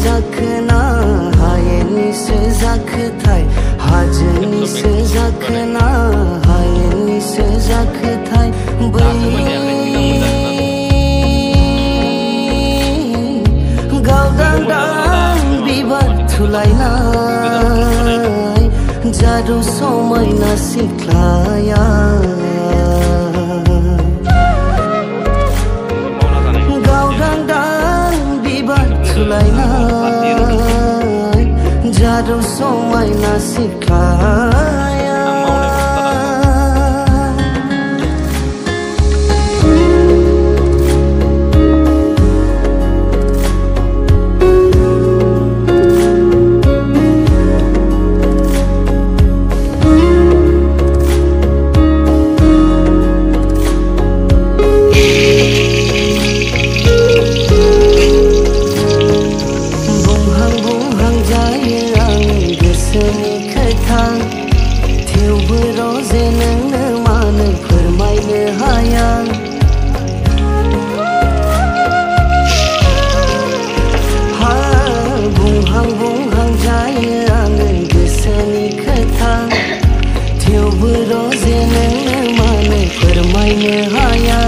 zakna hayeni se zakthai hajni se zakna hayeni se zakthai gaudang dang bibat thulainai jadu somai na siklaya gaudang dang bibat thulainai jadu somai na siklaya थेवबो रोजे नोंनो मानो फोरमायनो हाया बुंहां जायो आङो गोसोनि खोथा थेवबो रोजे नोंनो मानो फोरमायनो हाया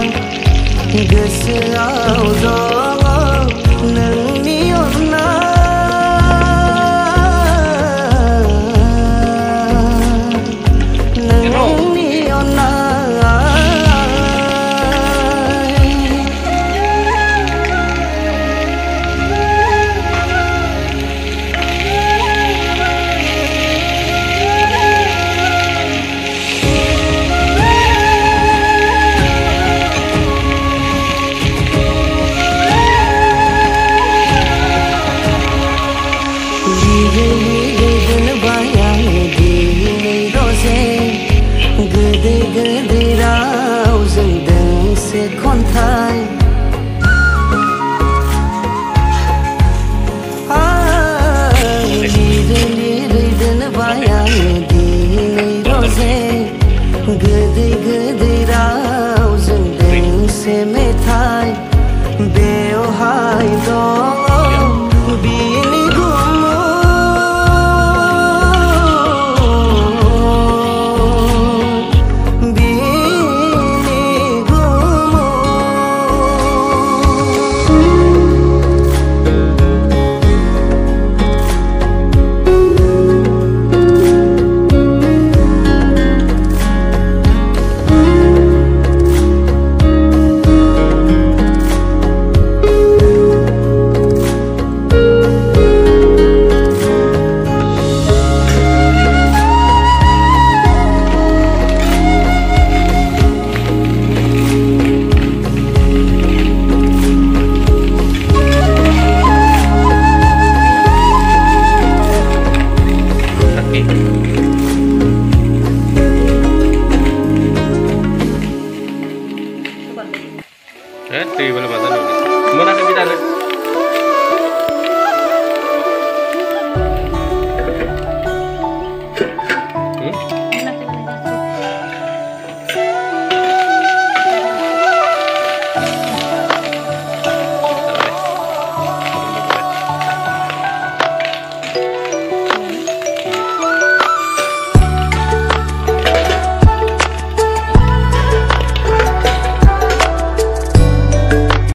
गोसोआव दङ नोंनि अननाय गोदै गोदै रावजों दोंसे खन्थाइ लिरै लिरै दोनबाय आङो दिनै रोजे गोदै गोदै रावजों दोंसे मेथाइ बेवहाय दङ बिनि Di mana mana mana kita